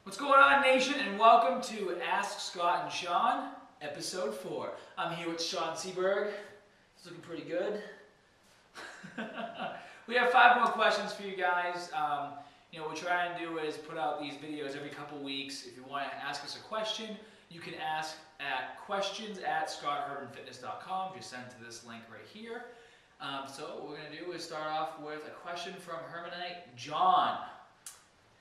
What's going on, Nation, and welcome to Ask Scott and Sean, episode 4. I'm here with Sean Seberg. He's looking pretty good. We have 5 more questions for you guys. What we try and do is put out these videos every couple weeks. If you want to ask us a question, you can ask at questions@scotthermanfitness.com. Just send to this link right here. So what we're going to do is start off with a question from Hermanite John.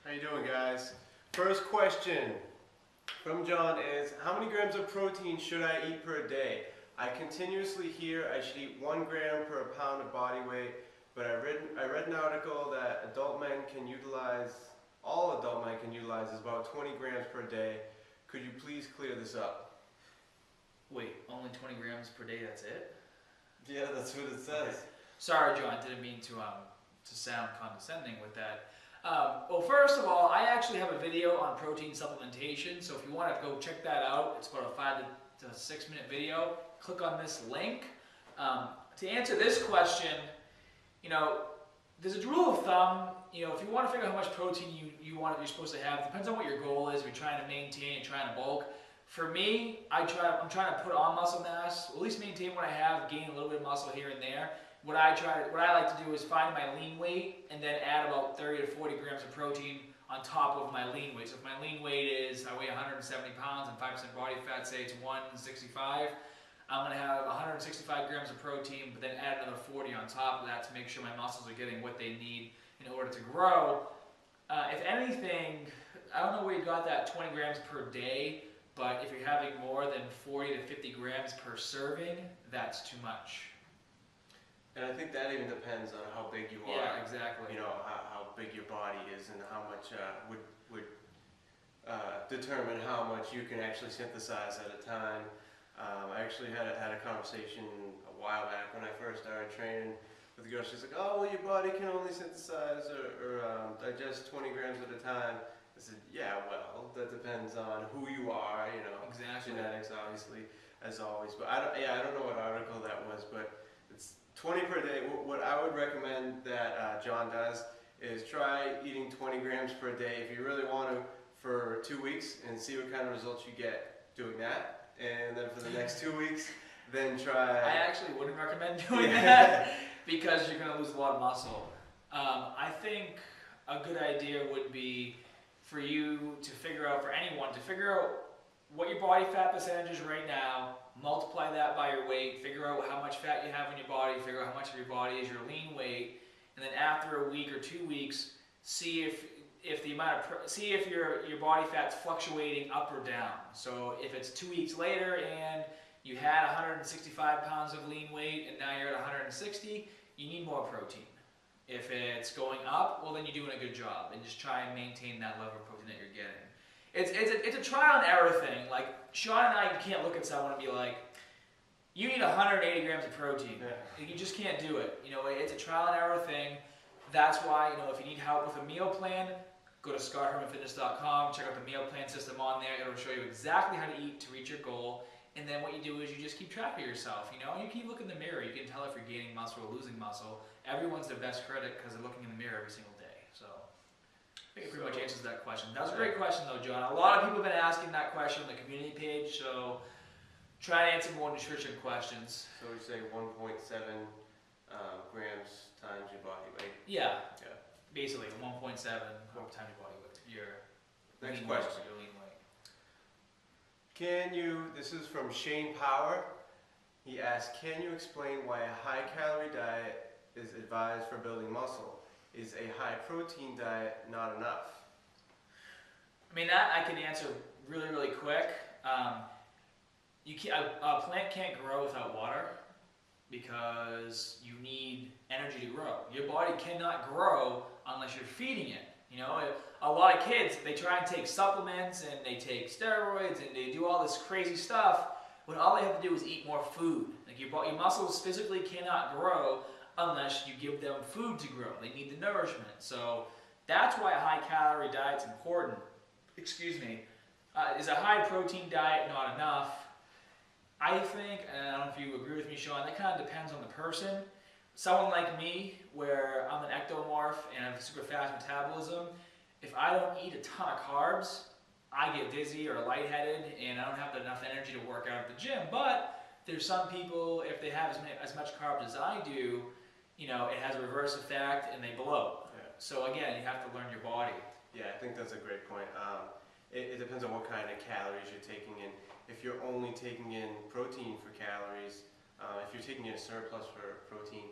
How you doing, guys? First question from John is, how many grams of protein should I eat per day? I continuously hear I should eat 1 gram per pound of body weight, but I read an article that all adult men can utilize is about 20 grams per day. Could you please clear this up? Wait, only 20 grams per day, that's it? Yeah, that's what it says. Okay. Sorry, John, didn't mean to sound condescending with that. Well, first of all, I actually have a video on protein supplementation, so if you want to go check that out, it's about a 5 to 6 minute video. Click on this link. To answer this question, there's a rule of thumb. If you want to figure out how much protein you're supposed to have, depends on what your goal is. If you're trying to maintain, you're trying to bulk. For me, I'm trying to put on muscle mass, at least maintain what I have, gain a little bit of muscle here and there. What I like to do is find my lean weight and then add about 30 to 40 grams of protein on top of my lean weight. So if my lean weight is, I weigh 170 pounds and 5% body fat, say it's 165, I'm going to have 165 grams of protein, but then add another 40 on top of that to make sure my muscles are getting what they need in order to grow. If anything, I don't know where you got that 20 grams per day, but if you're having more than 40 to 50 grams per serving, that's too much. And I think that even depends on how big you are. Yeah, exactly. How big your body is and how much would determine how much you can actually synthesize at a time. I actually had a conversation a while back when I first started training with a girl. She's like, oh, well, your body can only synthesize or digest 20 grams at a time. I said, yeah, well, that depends on who you are, Exactly. Genetics, obviously, as always. But I don't know what article that was, but it's 20 per day. What I would recommend that John does is try eating 20 grams per day if you really want to for 2 weeks and see what kind of results you get doing that. And then for the next 2 weeks, then try... I actually wouldn't recommend doing that because you're going to lose a lot of muscle. I think a good idea would be for you to figure out, for anyone, to figure out what your body fat percentage is right now, multiply that by your weight, figure out how much fat you have in your body, figure out how much of your body is your lean weight, and then after a week or 2 weeks, see if your body fat's fluctuating up or down. So if it's 2 weeks later and you had 165 pounds of lean weight and now you're at 160, you need more protein. If it's going up, well then you're doing a good job, and just try and maintain that level of protein that you're getting. It's a trial and error thing. Like Sean and I can't look at someone and be like, you need 180 grams of protein. Yeah. You just can't do it. It's a trial and error thing. That's why, if you need help with a meal plan, go to scotthermanfitness.com, check out the meal plan system on there. It'll show you exactly how to eat to reach your goal. And then what you do is you just keep track of yourself. You keep looking in the mirror. You can tell if you're gaining muscle or losing muscle. Everyone's their best critic because they're looking in the mirror every single day. So I think it pretty much answers that question. That was a great question though, John. A lot of people have been asking that question on the community page, so try to answer more nutrition questions. So we say 1.7 grams times your body weight. Yeah. Basically 1.7 times your body weight. Your Next lean question. weight, your lean weight. This is from Shane Power. He asked, can you explain why a high-calorie diet is advised for building muscle? Is a high-protein diet not enough? That I can answer really, really quick. A plant can't grow without water because you need energy to grow. Your body cannot grow unless you're feeding it. A lot of kids, they try and take supplements and they take steroids and they do all this crazy stuff when all they have to do is eat more food. Like your muscles physically cannot grow unless you give them food to grow. They need the nourishment. So that's why a high-calorie diet is important. Excuse me. Is a high-protein diet not enough? I think, and I don't know if you agree with me, Sean, that kind of depends on the person. Someone like me, where I'm an ectomorph and I have super fast metabolism, if I don't eat a ton of carbs, I get dizzy or lightheaded and I don't have enough energy to work out at the gym. But there's some people, if they have as much carbs as I do, you know, it has a reverse effect and they blow. Yeah. So again, you have to learn your body. Yeah, I think that's a great point. It depends on what kind of calories you're taking in. If you're only taking in protein for calories, if you're taking in a surplus for protein,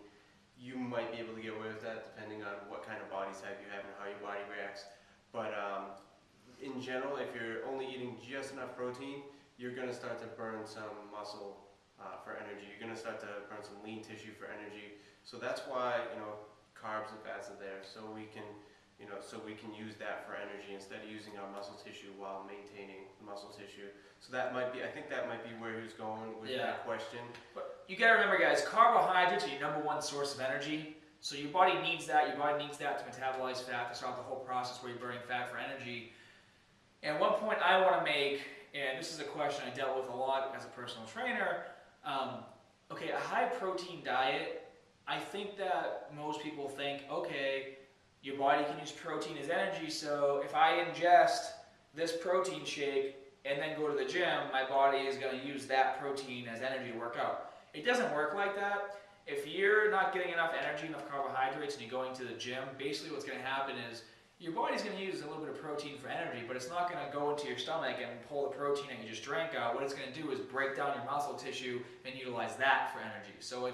you might be able to get away with that depending on what kind of body type you have and how your body reacts. But in general, if you're only eating just enough protein, you're going to start to burn some muscle for energy. You're going to start to burn some lean tissue for energy. So that's why, you know, carbs and fats are there, so we can, you know, so we can use that for energy instead of using our muscle tissue while maintaining the muscle tissue. So that might be, I think that might be where he was going with that question. But you gotta remember, guys, carbohydrates are your #1 source of energy. So your body needs that. Your body needs that to metabolize fat, to start the whole process where you're burning fat for energy. And one point I want to make, and this is a question I dealt with a lot as a personal trainer. Okay, a high protein diet, I think that most people think, okay, your body can use protein as energy, so if I ingest this protein shake and then go to the gym, my body is going to use that protein as energy to work out. It doesn't work like that. If you're not getting enough energy, enough carbohydrates, and you're going to the gym, basically what's going to happen is your body's going to use a little bit of protein for energy, but it's not going to go into your stomach and pull the protein that you just drank out. What it's going to do is break down your muscle tissue and utilize that for energy. So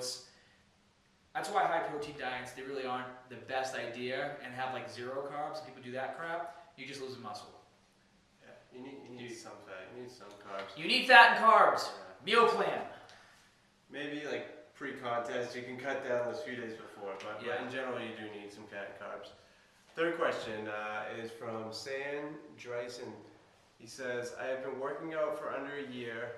that's why high protein diets, they really aren't the best idea, and have like 0 carbs. If people do that crap, you just lose muscle. Yeah, you need some fat, you need some carbs. You need fat and carbs. Yeah. Meal plan. Maybe like pre-contest, you can cut down those few days before, but in general you do need some fat and carbs. Third question is from Driessen. He says, I have been working out for under a year.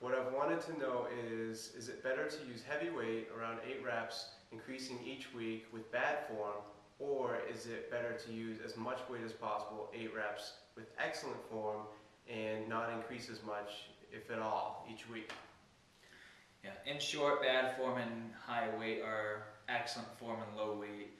What I've wanted to know is it better to use heavy weight, around 8 reps, increasing each week with bad form, or is it better to use as much weight as possible, 8 reps, with excellent form, and not increase as much, if at all, each week? Yeah, in short, bad form and high weight are excellent form and low weight.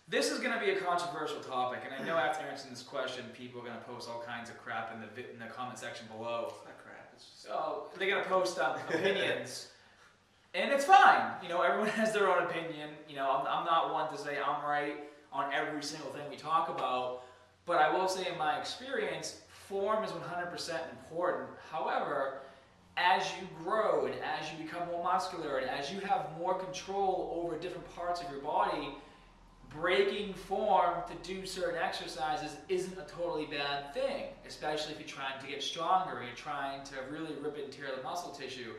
This is going to be a controversial topic, and I know after answering this question, people are going to post all kinds of crap in the comment section below. It's not crap, it's just... So they're going to post opinions, and it's fine. You know, everyone has their own opinion. You know, I'm not one to say I'm right on every single thing we talk about, but I will say in my experience, form is 100% important. However, as you grow and as you become more muscular and as you have more control over different parts of your body, breaking form to do certain exercises isn't a totally bad thing, especially if you're trying to get stronger and you're trying to really rip and tear the muscle tissue.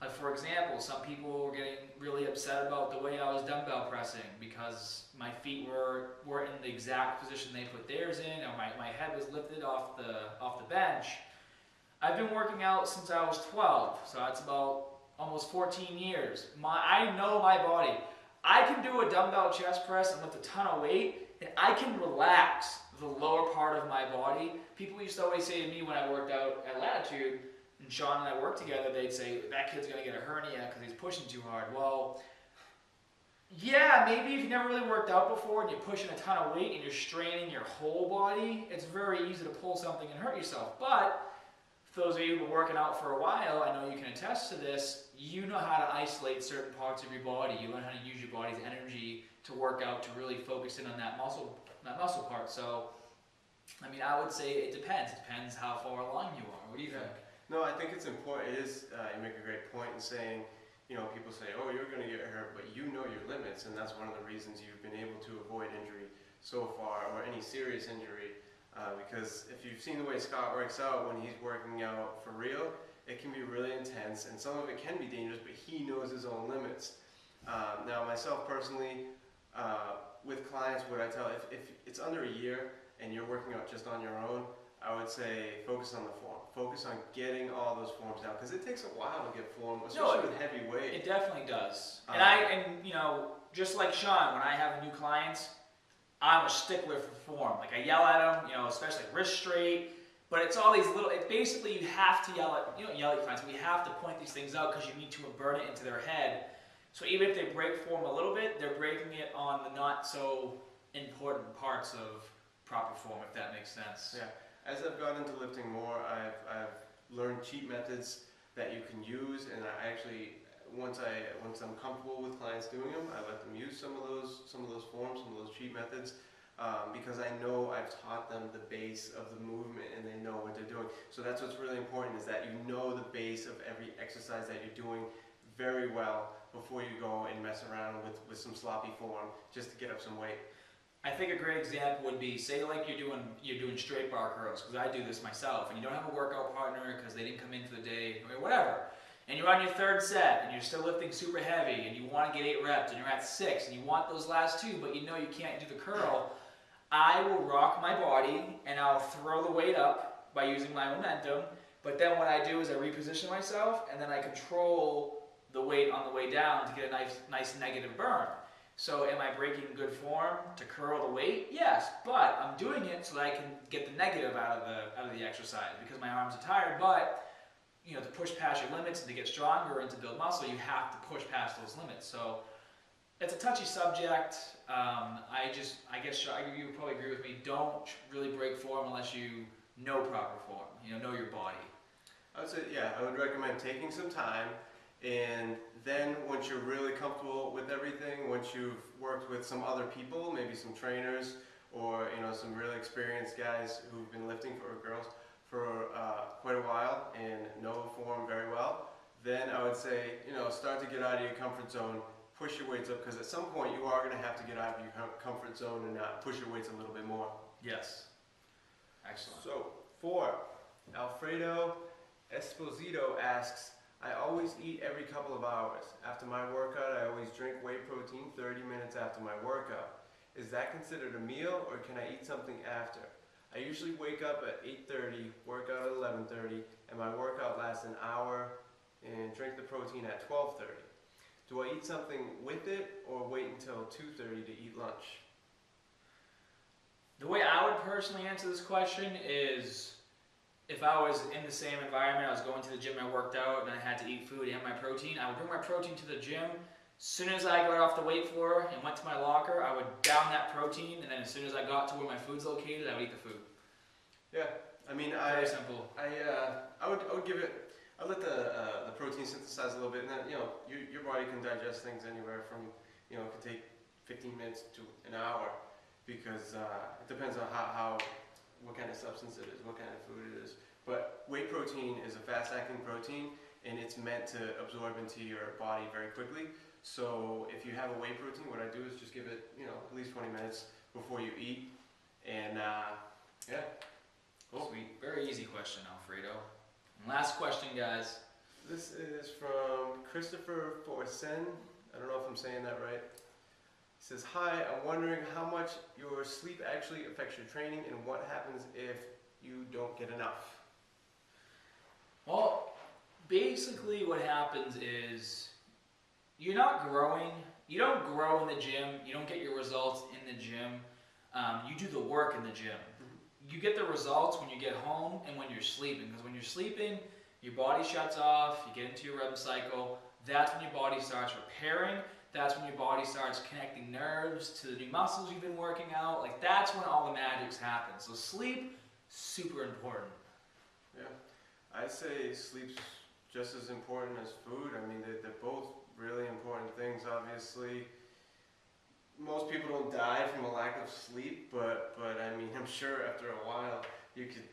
Like for example, some people were getting really upset about the way I was dumbbell pressing because my feet weren't in the exact position they put theirs in, or my head was lifted off the bench. I've been working out since I was 12, so that's about almost 14 years. I know my body. I can do a dumbbell chest press and lift a ton of weight, and I can relax the lower part of my body. People used to always say to me when I worked out at Latitude, and Sean and I worked together, they'd say, that kid's going to get a hernia because he's pushing too hard. Well, yeah, maybe if you never really worked out before and you're pushing a ton of weight and you're straining your whole body, it's very easy to pull something and hurt yourself. But for those of you who've been working out for a while, I know you can attest to this, you know how to isolate certain parts of your body. You learn how to use your body's energy to work out, to really focus in on that muscle part. So, I mean, I would say it depends. It depends how far along you are. What do you think? No, I think it's important. It is, you make a great point in saying, you know, people say, oh, you're going to get hurt, but you know your limits, and that's one of the reasons you've been able to avoid injury so far, or any serious injury. Because if you've seen the way Scott works out when he's working out for real, it can be really intense, and some of it can be dangerous, but he knows his own limits. Now, myself personally, with clients, what I tell, if it's under a year and you're working out just on your own, I would say focus on the form. Focus on getting all those forms down, because it takes a while to get form, especially with heavy weight. It definitely does. And you know, just like Sean, when I have new clients, I'm a stickler for form. Like I yell at them, you know, especially wrist straight. But it's all these little. It basically you have to yell at. You don't yell at your clients, but you have to point these things out because you need to burn it into their head. So even if they break form a little bit, they're breaking it on the not so important parts of proper form, if that makes sense. Yeah. As I've gotten into lifting more, I've learned cheat methods that you can use, and I actually, once I'm comfortable with clients doing them, I let them use some of those forms, some of those cheat methods, because I know I've taught them the base of the movement and they know what they're doing. So that's what's really important, is that you know the base of every exercise that you're doing very well before you go and mess around with some sloppy form just to get up some weight. I think a great example would be, say like you're doing straight bar curls, because I do this myself, and you don't have a workout partner because they didn't come in for the day or whatever, and you're on your third set and you're still lifting super heavy and you want to get 8 reps and you're at 6 and you want those last 2, but you know you can't do the curl. I will rock my body and I'll throw the weight up by using my momentum, but then what I do is I reposition myself and then I control the weight on the way down to get a nice negative burn. So am I breaking good form to curl the weight? Yes, but I'm doing it so that I can get the negative out of the exercise because my arms are tired. But you know, to push past your limits and to get stronger and to build muscle, you have to push past those limits. So it's a touchy subject. I guess you would probably agree with me. Don't really break form unless you know proper form. You know your body. I would say, yeah, I would recommend taking some time, and then once you're really comfortable with everything, once you've worked with some other people, maybe some trainers or some really experienced guys who've been lifting for girls for quite a while and know form very well, then I would say start to get out of your comfort zone, push your weights up, because at some point you are going to have to get out of your comfort zone and push your weights a little bit more. Yes. Excellent. So 4, Alfredo Esposito asks, I always eat every couple of hours. After my workout, I always drink whey protein 30 minutes after my workout. Is that considered a meal, or can I eat something after? I usually wake up at 8:30, work out at 11:30, and my workout lasts an hour, and drink the protein at 12:30. Do I eat something with it, or wait until 2:30 to eat lunch? The way I would personally answer this question is, if I was in the same environment, I was going to the gym, I worked out, and I had to eat food and my protein, I would bring my protein to the gym. As soon as I got off the weight floor and went to my locker, I would down that protein, and then as soon as I got to where my food's located, I would eat the food. Yeah, I mean, very simple. I would give it. I let the protein synthesize a little bit, and then your body can digest things anywhere from it could take 15 minutes to an hour, because it depends on what kind of substance it is, what kind of food it is. But whey protein is a fast-acting protein, and it's meant to absorb into your body very quickly. So if you have a whey protein, what I do is just give it, at least 20 minutes before you eat, and yeah. Cool. Sweet. Very easy question, Alfredo. And last question, guys. This is from Christopher Forsen. I don't know if I'm saying that right. He says, hi, I'm wondering how much your sleep actually affects your training, and what happens if you don't get enough? Well, basically what happens is you're not growing. You don't grow in the gym. You don't get your results in the gym. You do the work in the gym. You get the results when you get home and when you're sleeping. Because when you're sleeping, your body shuts off, you get into your REM cycle. That's when your body starts repairing. That's when your body starts connecting nerves to the new muscles you've been working out. Like, that's when all the magic's happen. So sleep, super important. Yeah, I'd say sleep's just as important as food. I mean, they're both really important things, obviously. Most people don't die from a lack of sleep, but I mean, I'm sure after a while you could.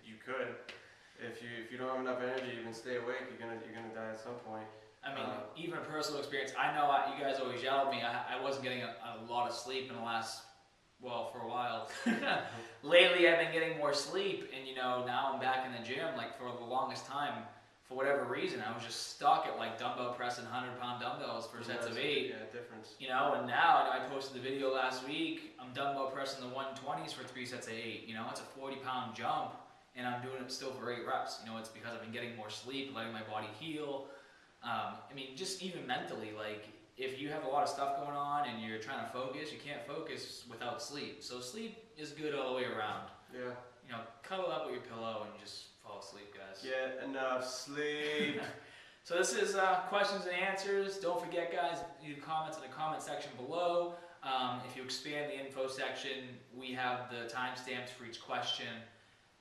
If you don't have enough energy to even stay awake, you're gonna die at some point. I mean, even a personal experience. I know you guys always yell at me. I wasn't getting a lot of sleep in the last, well, for a while. Lately, I've been getting more sleep, and now I'm back in the gym. Like, for the longest time, for whatever reason, I was just stuck at like dumbbell pressing 100-pound dumbbells for sets of 8. Yeah, difference. And now I posted the video last week. I'm dumbbell pressing the 120s for 3 sets of 8. It's a 40-pound jump, and I'm doing it still for 8 reps. It's because I've been getting more sleep, letting my body heal. I mean, just even mentally, like, if you have a lot of stuff going on and you're trying to focus, you can't focus without sleep. So sleep is good all the way around. Yeah. Cuddle up with your pillow and just fall asleep, guys. Get enough sleep. So this is questions and answers. Don't forget, guys, leave comments in the comment section below. If you expand the info section, we have the timestamps for each question.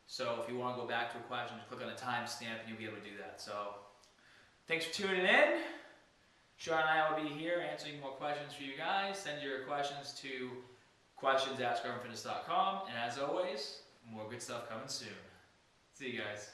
So if you want to go back to a question, just click on the timestamp and you'll be able to do that. So thanks for tuning in. Sean and I will be here answering more questions for you guys. Send your questions to questions@scrumfitness.com. And as always, more good stuff coming soon. See you guys.